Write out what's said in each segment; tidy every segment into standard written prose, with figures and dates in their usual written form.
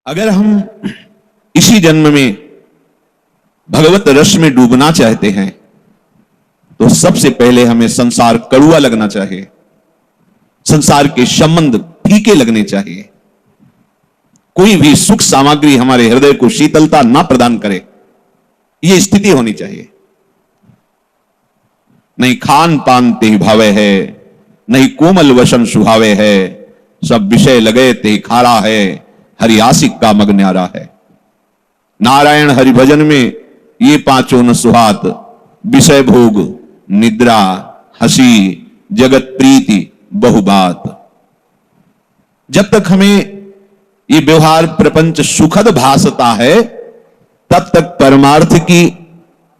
अगर हम इसी जन्म में भगवत रस में डूबना चाहते हैं तो सबसे पहले हमें संसार कड़ुआ लगना चाहिए, संसार के संबंध फीके लगने चाहिए। कोई भी सुख सामग्री हमारे हृदय को शीतलता ना प्रदान करे, यह स्थिति होनी चाहिए। नहीं खान पान ते भावे है, नहीं कोमल वसन सुहावे है, सब विषय लगे ते खारा है, हरि आशिक का मग न्यारा है। नारायण हरि भजन में ये पांचों न सुहात, विषय भोग, निद्रा, हंसी, जगत प्रीति, बहुबात। जब तक हमें ये व्यवहार प्रपंच सुखद भासता है तब तक परमार्थ की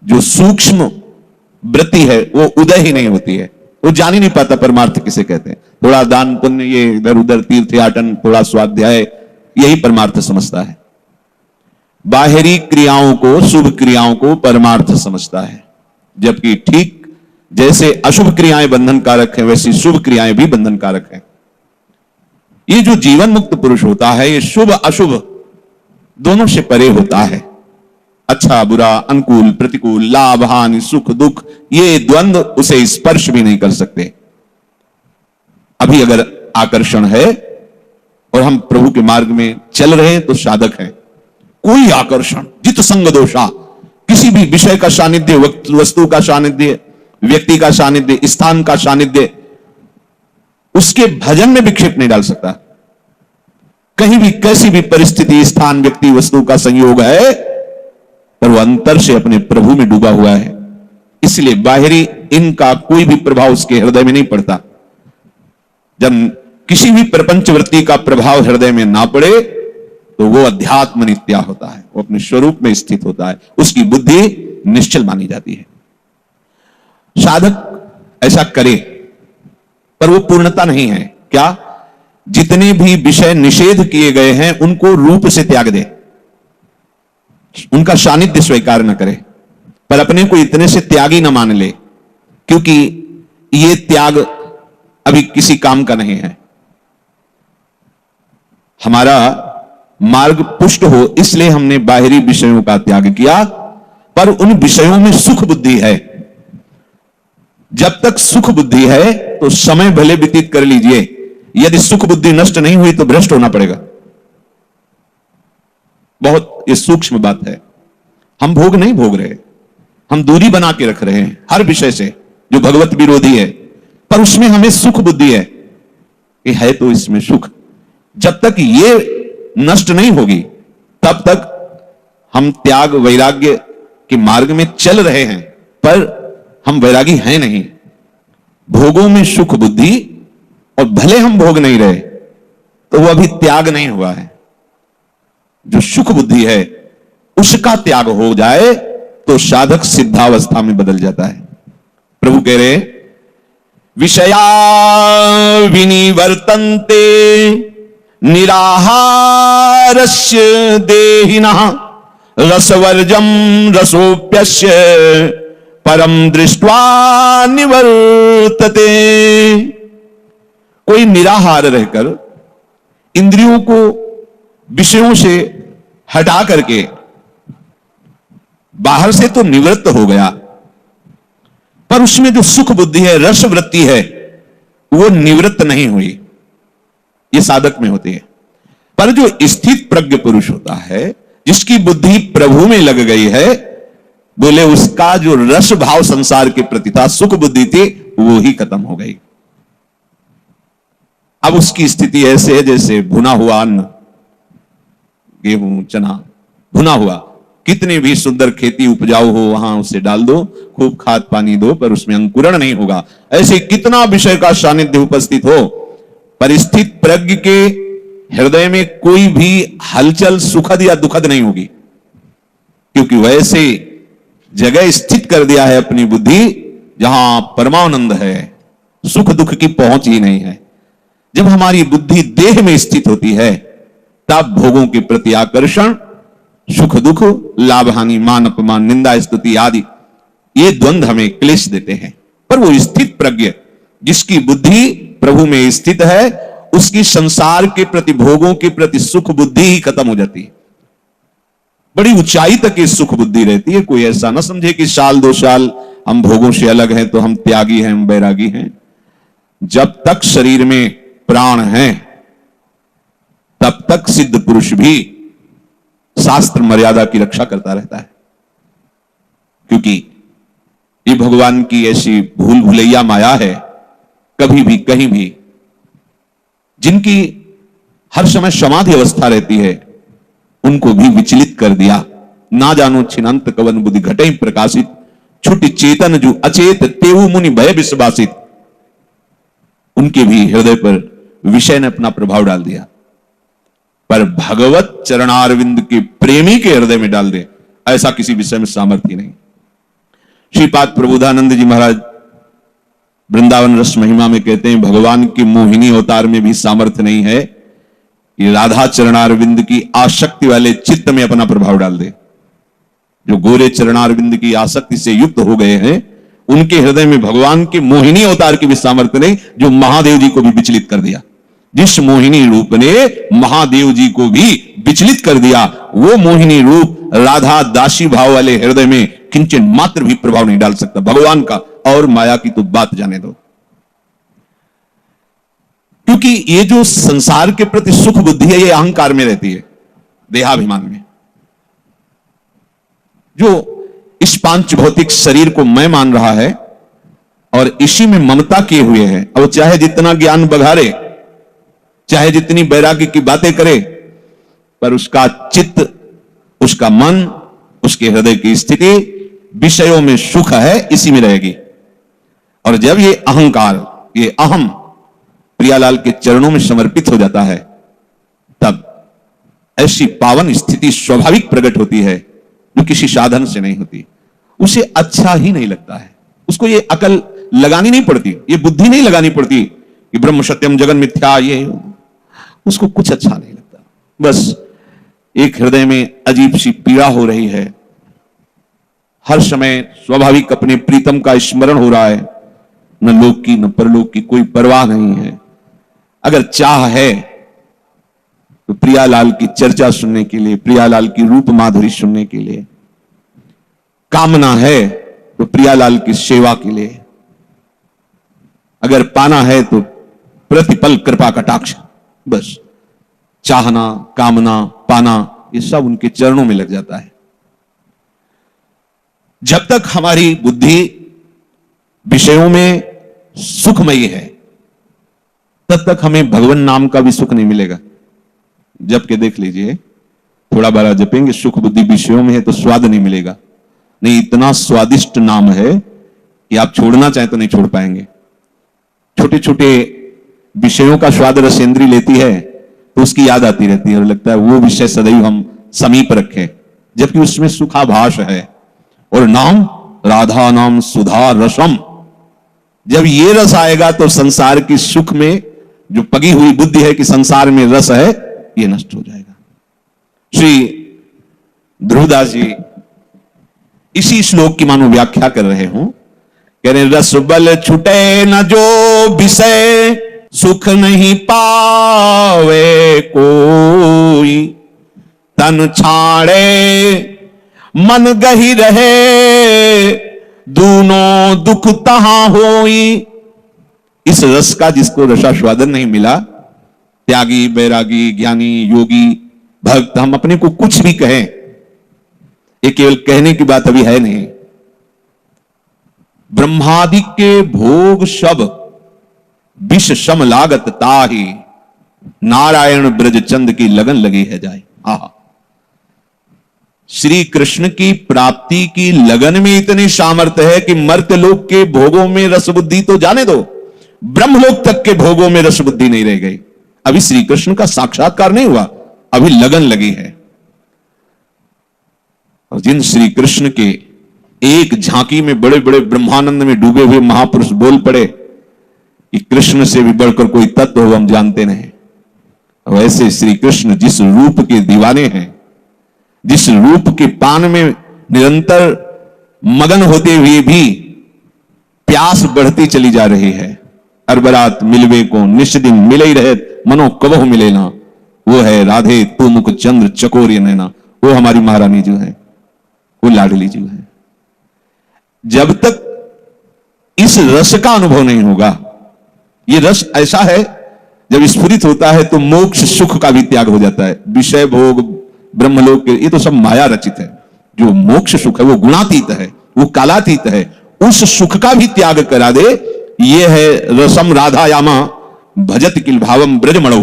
जो सूक्ष्म वृत्ति है वो उदय ही नहीं होती है, वो जान ही नहीं पाता परमार्थ किसे कहते हैं। थोड़ा दान पुण्य, ये इधर उधर तीर्थयाटन, थोड़ा स्वाध्याय, यही परमार्थ समझता है। बाहरी क्रियाओं को, शुभ क्रियाओं को परमार्थ समझता है, जबकि ठीक जैसे अशुभ क्रियाएं बंधनकारक हैं वैसी शुभ क्रियाएं भी बंधनकारक हैं। ये जो जीवन मुक्त पुरुष होता है ये शुभ अशुभ दोनों से परे होता है। अच्छा बुरा, अनुकूल प्रतिकूल, लाभ हानि, सुख दुख, ये द्वंद्व उसे स्पर्श भी नहीं कर सकते। अभी अगर आकर्षण है और हम प्रभु के मार्ग में चल रहे हैं तो साधक है। कोई आकर्षण, जित संग दोषा, किसी भी विषय का सानिध्य, वस्तु का सानिध्य, व्यक्ति का सानिध्य, स्थान का सानिध्य उसके भजन में विक्षेप नहीं डाल सकता। कहीं भी कैसी भी परिस्थिति, स्थान, व्यक्ति, वस्तु का संयोग है पर वो अंतर से अपने प्रभु में डूबा हुआ है, इसलिए बाहरी इनका कोई भी प्रभाव उसके हृदय में नहीं पड़ता। जब किसी भी प्रपंच वृत्ति का प्रभाव हृदय में ना पड़े तो वो अध्यात्म नित्या होता है, वो अपने स्वरूप में स्थित होता है, उसकी बुद्धि निश्चल मानी जाती है। साधक ऐसा करे पर वो पूर्णता नहीं है। क्या? जितने भी विषय निषेध किए गए हैं उनको रूप से त्याग दे, उनका सानिध्य स्वीकार न करे, पर अपने को इतने से त्यागी न मान ले, क्योंकि ये त्याग अभी किसी काम का नहीं है। हमारा मार्ग पुष्ट हो इसलिए हमने बाहरी विषयों का त्याग किया, पर उन विषयों में सुख बुद्धि है। जब तक सुख बुद्धि है तो समय भले व्यतीत कर लीजिए, यदि सुख बुद्धि नष्ट नहीं हुई तो भ्रष्ट होना पड़ेगा। बहुत ये सूक्ष्म बात है। हम भोग नहीं भोग रहे, हम दूरी बना के रख रहे हैं हर विषय से जो भगवत विरोधी है, पर उसमें हमें सुख बुद्धि है कि है तो इसमें सुख। जब तक ये नष्ट नहीं होगी तब तक हम त्याग वैराग्य के मार्ग में चल रहे हैं, पर हम वैरागी हैं नहीं। भोगों में सुख बुद्धि, और भले हम भोग नहीं रहे तो वो अभी त्याग नहीं हुआ है। जो सुख बुद्धि है उसका त्याग हो जाए तो साधक सिद्धावस्था में बदल जाता है। प्रभु कह रहे विषया विनिवर्तन्ते निराहारस्य देहिनः रसवर्जम रसोप्यस्य परम दृष्ट्वा निवर्तते। कोई निराहार रहकर इंद्रियों को विषयों से हटा करके बाहर से तो निवृत्त हो गया, पर उसमें जो सुख बुद्धि है, रस वृत्ति है, वो निवृत्त नहीं हुई। ये साधक में होती है। पर जो स्थित प्रज्ञ पुरुष होता है, जिसकी बुद्धि प्रभु में लग गई है, बोले उसका जो रस भाव संसार के प्रति था, सुख बुद्धि थी, वो ही खत्म हो गई। अब उसकी स्थिति ऐसे है जैसे भुना हुआ अन्न, गेहूं चना भुना हुआ, कितनी भी सुंदर खेती उपजाऊ हो वहां उसे डाल दो, खूब खाद पानी दो, पर उसमें अंकुरण नहीं होगा। ऐसे कितना विषय का सानिध्य उपस्थित हो, पर स्थित प्रज्ञ के हृदय में कोई भी हलचल सुखद या दुखद नहीं होगी, क्योंकि वैसे जगह स्थित कर दिया है अपनी बुद्धि जहां परमानंद है, सुख दुख की पहुंच ही नहीं है। जब हमारी बुद्धि देह में स्थित होती है तब भोगों के प्रति आकर्षण, सुख दुख, लाभ हानि, मान अपमान, निंदा स्तुति आदि ये द्वंद्व हमें क्लेश देते हैं। पर वो स्थित प्रज्ञ जिसकी बुद्धि प्रभु में स्थित है, उसकी संसार के प्रति, भोगों के प्रति सुख बुद्धि ही खत्म हो जाती है। बड़ी ऊंचाई तक की सुख बुद्धि रहती है। कोई ऐसा ना समझे कि साल 2 साल हम भोगों से अलग हैं तो हम त्यागी हैं, हम बैरागी हैं। जब तक शरीर में प्राण है तब तक सिद्ध पुरुष भी शास्त्र मर्यादा की रक्षा करता रहता है, क्योंकि ये भगवान की ऐसी भूल भुलैया माया है, कभी भी कहीं भी जिनकी हर समय समाधि अवस्था रहती है उनको भी विचलित कर दिया। ना जानो छिनंत कवन बुद्धि घटे प्रकाशित, छुटी चेतन जो अचेत तेऊ मुनि भय विश्वासित। उनके भी हृदय पर विषय ने अपना प्रभाव डाल दिया, पर भगवत चरणारविंद के प्रेमी के हृदय में डाल दे, ऐसा किसी विषय में सामर्थ्य नहीं। श्रीपाद प्रबोधानंद जी महाराज वृंदावन रस महिमा में कहते हैं, भगवान के मोहिनी अवतार में भी सामर्थ्य नहीं है कि राधा चरणारविंद की आसक्ति वाले चित्त में अपना प्रभाव डाल दे। जो गोरे चरणारविंद की आसक्ति से युक्त हो गए हैं उनके हृदय में भगवान के मोहिनी अवतार की भी सामर्थ्य नहीं, जो महादेव जी को भी विचलित कर दिया। जिस मोहिनी रूप ने महादेव जी को भी विचलित कर दिया, वो मोहिनी रूप राधा दासी भाव वाले हृदय में किंचन मात्र भी प्रभाव नहीं डाल सकता। भगवान का और माया की तो बात जाने दो, क्योंकि ये जो संसार के प्रति सुख बुद्धि है ये अहंकार में रहती है, देहाभिमान में। जो इस पांच भौतिक शरीर को मैं मान रहा है और इसी में ममता किए हुए है, अब चाहे जितना ज्ञान बघारे, चाहे जितनी वैराग्य की बातें करे, पर उसका चित्त, उसका मन, उसके हृदय की स्थिति विषयों में सुख है इसी में रहेगी। और जब ये अहंकार, ये अहम प्रियालाल के चरणों में समर्पित हो जाता है, तब ऐसी पावन स्थिति स्वाभाविक प्रकट होती है जो किसी साधन से नहीं होती। उसे अच्छा ही नहीं लगता है, उसको ये अकल लगानी नहीं पड़ती, ये बुद्धि नहीं लगानी पड़ती कि ब्रह्म सत्यम जगन मिथ्या, ये उसको कुछ अच्छा नहीं लगता। बस एक हृदय में अजीब सी पीड़ा हो रही है, हर समय स्वाभाविक अपने प्रीतम का स्मरण हो रहा है, न लोक की न परलोक की कोई परवाह नहीं है। अगर चाह है तो प्रियालाल की चर्चा सुनने के लिए, प्रियालाल की रूप माधुरी सुनने के लिए, कामना है तो प्रियालाल की सेवा के लिए, अगर पाना है तो प्रतिपल कृपा कटाक्ष। बस चाहना, कामना, पाना ये सब उनके चरणों में लग जाता है। जब तक हमारी बुद्धि विषयों में सुखमयी है तब तक हमें भगवान नाम का भी सुख नहीं मिलेगा। जबकि देख लीजिए, थोड़ा बारा जपेंगे, सुख बुद्धि विषयों में है तो स्वाद नहीं मिलेगा। नहीं, इतना स्वादिष्ट नाम है कि आप छोड़ना चाहें तो नहीं छोड़ पाएंगे। छोटे छोटे विषयों का स्वाद रसेंद्री लेती है तो उसकी याद आती रहती है और लगता है वो विषय सदैव हम समीप रखें, जबकि उसमें सुखाभास है। और नाम राधा नाम सुधा रसम, जब ये रस आएगा तो संसार की सुख में जो पगी हुई बुद्धि है कि संसार में रस है, ये नष्ट हो जाएगा। श्री ध्रुवदास जी इसी श्लोक की मानो व्याख्या कर रहे हो, कह रहे रस बल छुटे न जो विषय, सुख नहीं पावे कोई, तन छाड़े मन गही रहे, दूनों दुख तहां होई। इस रस का जिसको रसास्वादन नहीं मिला, त्यागी, बैरागी, ज्ञानी, योगी, भक्त, हम अपने को कुछ भी कहें, ये केवल कहने की बात अभी है नहीं। ब्रह्मादि के भोग सब विष सम लागत ताही, नारायण ब्रज चंद की लगन लगी है जाए। आहा, श्री कृष्ण की प्राप्ति की लगन में इतनी सामर्थ्य है कि मर्त्य लोक के भोगों में रस बुद्धि तो जाने दो, ब्रह्मलोक तक के भोगों में रस बुद्धि नहीं रह गई। अभी श्री कृष्ण का साक्षात्कार नहीं हुआ, अभी लगन लगी है। और जिन श्री कृष्ण के एक झांकी में बड़े बड़े ब्रह्मानंद में डूबे हुए महापुरुष बोल पड़े कि कृष्ण से भी बढ़कर कोई तत्व हो हम जानते नहीं। वैसे श्री कृष्ण जिस रूप के दीवाने हैं, जिस रूप के पान में निरंतर मगन होते हुए भी प्यास बढ़ती चली जा रही है, अरबरात मिलवे को निश्चिदिन मिले ही रहे मनो कबहु मिले ना, वो है राधे तू मुख चंद्र चकोर नैना। वो हमारी महारानी जो है, वो लाडली जो है। जब तक इस रस का अनुभव नहीं होगा, ये रस ऐसा है जब स्फुरित होता है तो मोक्ष सुख का भी त्याग हो जाता है। विषय भोग ब्रह्मलोक के ये तो सब माया रचित है। जो मोक्ष सुख है वो गुणातीत है, वो कालातीत है, उस सुख का भी त्याग करा दे। ये है रसम राधायामा भजत किल भावम ब्रजमणो।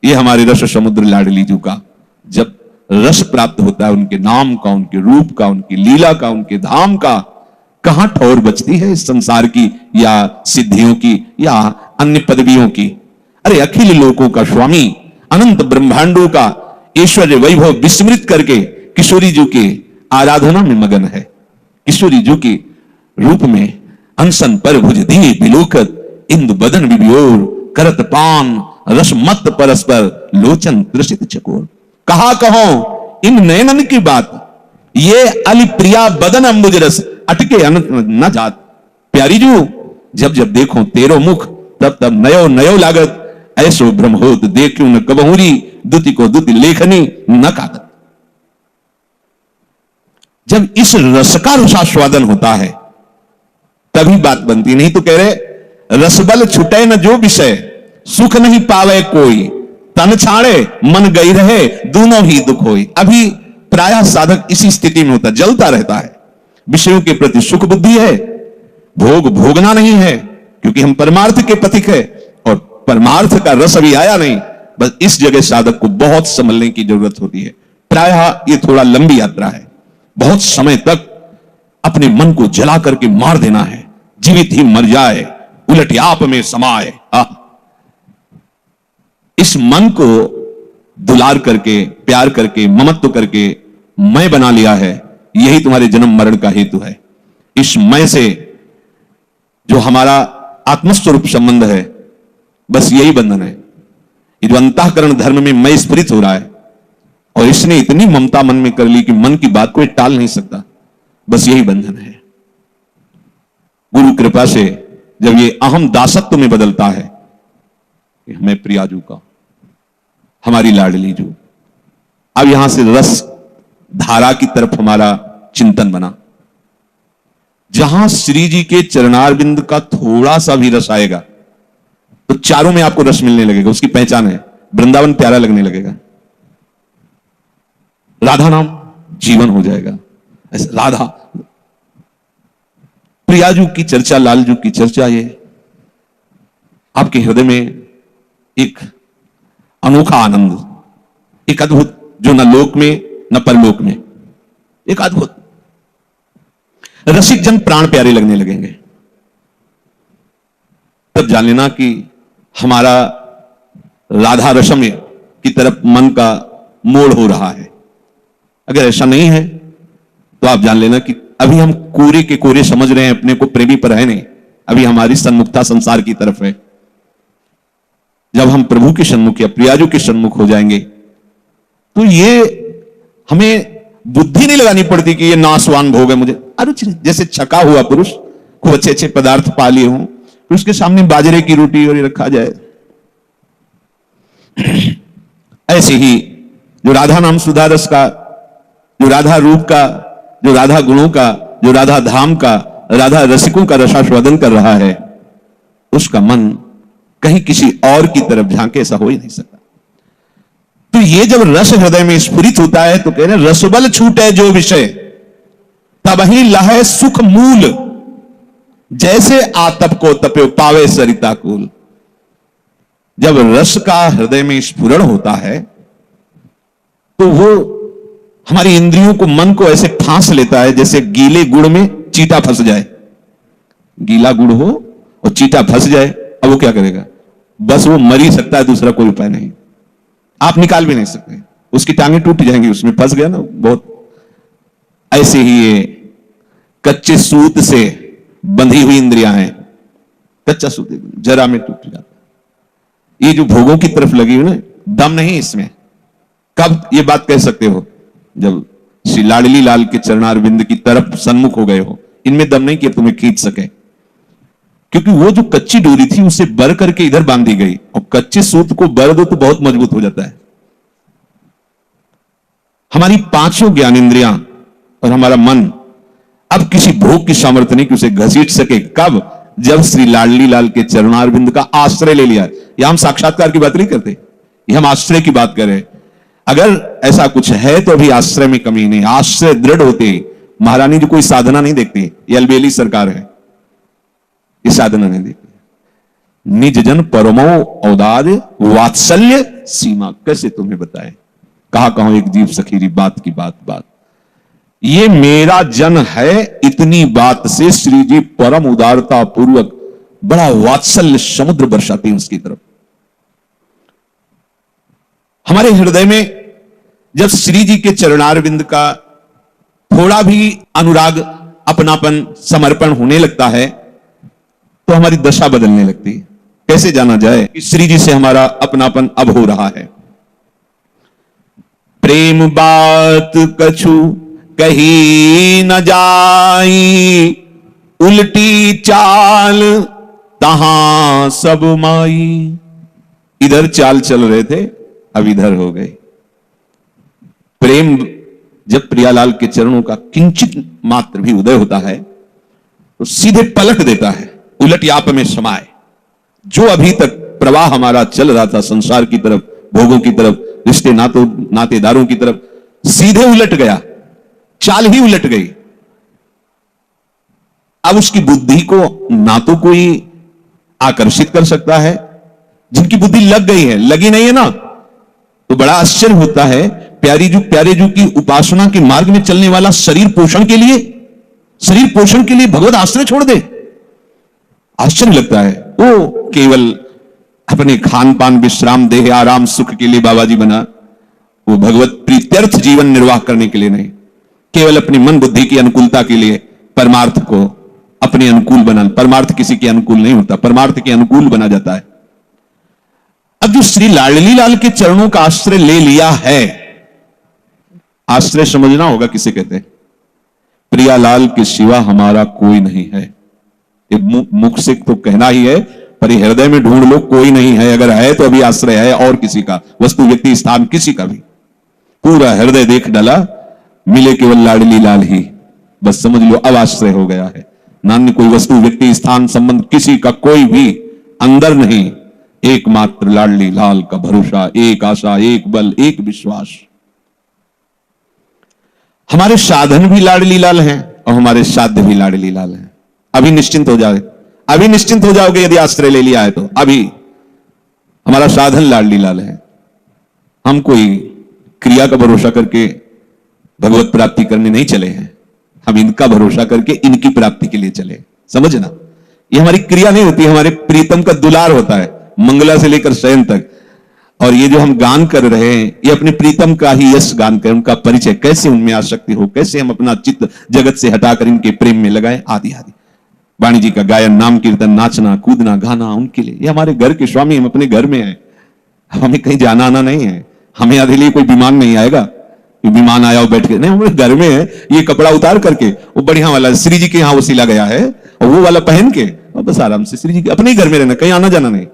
ये हमारे रस समुद्र लाडली जी का जब रस प्राप्त होता है, उनके नाम का, उनके रूप का, उनकी लीला का, उनके धाम का, कहां ठौर बचती है इस संसार की या सिद्धियों की या अन्य पदवियों की। अरे अखिल लोकों का स्वामी, अनंत ब्रह्मांडों का ऐश्वर्य वैभव विस्मृत करके किशोरी जी की आराधना में मगन है। किशोरी जी के रूप में अनसन पर भुज दिए बिलोकत, इंदु बदन विभोर करत पान, रस मत परस्पर लोचन तृषित चकोर। कहा कहो इन नयनन की बात, ये अली प्रिया बदन अंबुज रस अटके अनंत न जात। प्यारी जू जब जब देखो तेरो मुख, तब तब नयो नयो लागत। ऐसो ब्रह्मोत देखूं न कबहूरी, दुति को दुति लेखनी न कागत। जब इस रस का रसास्वादन होता है तभी बात बनती। नहीं तो कह रहे रसबल छुटे न जो विषय, सुख नहीं पावे कोई, तन छाड़े मन गई रहे, दोनों ही दुख होई। अभी प्रायः साधक इसी स्थिति में होता, जलता रहता है। विषयों के प्रति सुख बुद्धि है, भोग भोगना नहीं है, क्योंकि हम परमार्थ के पथिक है और परमार्थ का रस अभी आया नहीं। बस इस जगह साधक को बहुत संभलने की जरूरत होती है। प्रायः ये थोड़ा लंबी यात्रा है, बहुत समय तक अपने मन को जला करके मार देना है, जीवित ही मर जाए, उलट आप में समाए। इस मन को दुलार करके, प्यार करके, ममत्व करके मैं बना लिया है, यही तुम्हारे जन्म मरण का हेतु है। इस मैं से जो हमारा आत्मस्वरूप संबंध है, बस यही बंधन है। ये जो अंतःकरण धर्म में मैं स्फुरित हो रहा है और इसने इतनी ममता मन में कर ली कि मन की बात को टाल नहीं सकता, बस यही बंधन है। गुरु कृपा से जब ये अहम दासत्व में बदलता है कि हमें प्रियाजू का, हमारी लाडली जू, अब यहां से रस धारा की तरफ हमारा चिंतन बना। जहां श्री जी के चरणारविंद का थोड़ा सा भी रस आएगा तो चारों में आपको रस मिलने लगेगा, उसकी पहचान है। वृंदावन प्यारा लगने लगेगा, राधा नाम जीवन हो जाएगा। ऐसे राधा प्रियाजू की चर्चा, लालजू की चर्चा, ये आपके हृदय में एक अनोखा आनंद, एक अद्भुत, जो न लोक में न परलोक में, एक अद्भुत। रसिक जन प्राण प्यारे लगने लगेंगे। तब जान लेना कि हमारा राधा रसम की तरफ मन का मोड़ हो रहा है। अगर ऐसा नहीं है तो आप जान लेना कि अभी हम कोरे के कोरे समझ रहे हैं अपने को, प्रेमी पर है नहीं। अभी हमारी सन्मुखता संसार की तरफ है। जब हम प्रभु के सन्मुख या प्रियाजू के सन्मुख हो जाएंगे तो ये हमें बुद्धि नहीं लगानी पड़ती कि ये नाशवान भोग है मुझे। अरे जैसे छका हुआ पुरुष खूब अच्छे अच्छे पदार्थ पा लिए हों, तो उसके सामने बाजरे की रोटी और ये रखा जाए। ऐसे ही जो राधा नाम सुधा रस का, जो राधा रूप का, जो राधा गुणों का, जो राधा धाम का, राधा रसिकों का रसास्वादन कर रहा है, उसका मन कहीं किसी और की तरफ झांके, ऐसा हो ही नहीं सकता। तो ये जब रस हृदय में स्फुरित होता है तो कह रहे रसबल छूटे जो विषय, तब ही लहे सुख मूल, जैसे आतप को तपे पावे सरिता कूल। जब रस का हृदय में स्फुरण होता है तो वो हमारी इंद्रियों को, मन को ऐसे फांस लेता है जैसे गीले गुड़ में चींटा फंस जाए। गीला गुड़ हो और चींटा फंस जाए, अब वो क्या करेगा? बस वो मर ही सकता है, दूसरा कोई उपाय नहीं। आप निकाल भी नहीं सकते, उसकी टांगें टूट जाएंगी, उसमें फंस गया ना बहुत। ऐसे ही ये कच्चे सूत से बंधी हुई इंद्रियां हैं, कच्चा सूत जरा में टूट जाता है। ये जो भोगों की तरफ लगी हुई ना, दम नहीं इसमें। कब ये बात कह सकते हो? जब श्री लाडली लाल के चरणारविंद की तरफ सन्मुख हो गए हो। इनमें दम नहीं कि तुम्हें खींच सके। क्योंकि वो जो कच्ची डोरी थी उसे बर करके इधर बांधी गई, और कच्चे सूत को बर दो तो बहुत मजबूत हो जाता है। हमारी पांचों ज्ञानेंद्रियां और हमारा मन अब किसी भोग की सामर्थ्य नहीं कि उसे घसीट सके। कब? जब श्री लाडली लाल के चरणारविंद का आश्रय ले लिया। यह हम साक्षात्कार की बात नहीं करते, यह हम आश्रय की बात करें। अगर ऐसा कुछ है तो अभी आश्रय में कमी नहीं, आश्रय दृढ़ होते। महारानी जी कोई साधना नहीं देखती, ये अलबेली सरकार है, ये साधना नहीं देखती। निज जन परमो औदाद वात्सल्य सीमा, कैसे तुम्हें बताएं, कहा कहूं एक जीव सखीरी बात की बात। ये मेरा जन है, इतनी बात से श्री जी परम उदारता पूर्वक बड़ा वात्सल्य समुद्र बरसाते हैं उसकी तरफ। हमारे हृदय में जब श्री जी के चरणारविंद का थोड़ा भी अनुराग, अपनापन, समर्पण होने लगता है तो हमारी दशा बदलने लगती है। कैसे जाना जाए कि श्री जी से हमारा अपनापन अब हो रहा है? प्रेम बात कछु कही न जाई, उल्टी चाल तहां सब माई। इधर चाल चल रहे थे, अब इधर हो गए। प्रेम जब प्रियालाल के चरणों का किंचित मात्र भी उदय होता है तो सीधे पलट देता है, उलट याप में समाये। जो अभी तक प्रवाह हमारा चल रहा था संसार की तरफ, भोगों की तरफ, रिश्ते नातेदारों की तरफ, सीधे उलट गया, चाल ही उलट गई। अब उसकी बुद्धि को ना तो कोई आकर्षित कर सकता है, जिनकी बुद्धि लग गई है, लगी नहीं है ना, तो बड़ा आश्चर्य होता है। प्यारे जू की उपासना के मार्ग में चलने वाला शरीर पोषण के लिए भगवत आश्रय छोड़ दे, आश्चर्य लगता है। वो केवल अपने खान पान, विश्राम, देह आराम, सुख के लिए बाबा जी बना, वो भगवत प्रीत्यर्थ जीवन निर्वाह करने के लिए नहीं, केवल अपनी मन बुद्धि की अनुकूलता के लिए परमार्थ को अपने अनुकूल बना। परमार्थ किसी के अनुकूल नहीं होता, परमार्थ के अनुकूल बना जाता है। अब जो श्री लाडली लाल के चरणों का आश्रय ले लिया है, आश्रय समझना होगा किसे कहते हैं। प्रियालाल के सिवा हमारा कोई नहीं है। ये मुख से तो कहना ही है, पर हृदय में ढूंढ लो, कोई नहीं है। अगर है तो अभी आश्रय है और किसी का, वस्तु, व्यक्ति, स्थान किसी का भी। पूरा हृदय देख डाला, मिले केवल लाडली लाल ही, बस समझ लो अब आश्रय हो गया है। नान्य कोई वस्तु, व्यक्ति, स्थान, संबंध किसी का कोई भी अंदर नहीं। एकमात्र लाडली लाल का भरोसा, एक आशा, एक बल, एक विश्वास। हमारे साधन भी लाडली लाल हैं और हमारे साध्य भी लाडली लाल हैं। अभी निश्चिंत हो जाओगे, अभी निश्चिंत हो जाओगे यदि आश्रय ले लिया है तो। अभी हमारा साधन लाडली लाल है। हम कोई क्रिया का भरोसा करके भगवत प्राप्ति करने नहीं चले हैं, हम इनका भरोसा करके इनकी प्राप्ति के लिए चले। समझना, ये हमारी क्रिया नहीं होती, हमारे प्रीतम का दुलार होता है, मंगला से लेकर शयन तक। और ये जो हम गान कर रहे हैं, ये अपने प्रीतम का ही यश गान कर, उनका परिचय, कैसे उनमें आसक्ति हो, कैसे हम अपना चित्त जगत से हटाकर इनके प्रेम में लगाए, आदि आदि। वाणी जी का गायन, नाम कीर्तन, नाचना, कूदना, गाना उनके लिए। ये हमारे घर के स्वामी, हम अपने घर में हैं, हमें कहीं जाना आना नहीं है। हमें आधे लिए कोई विमान नहीं आएगा, विमान आया और बैठ के नहीं, हमारे घर में है। ये कपड़ा उतार करके वो बढ़िया वाला श्री जी के यहाँ वो सिला गया है, और वो वाला पहन के और बस आराम से श्री जी के अपने ही घर में रहना, कहीं आना जाना नहीं।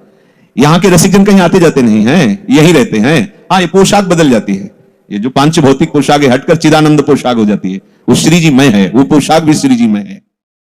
यहाँ के रसिकजन कहीं आते जाते नहीं हैं, यही रहते हैं। हाँ, ये पोशाक बदल जाती है, ये जो पांच भौतिक पोशाक हटकर चिदानंद पोशाक हो जाती है, वो श्री जी में है, वो पोशाक भी श्री जी में है।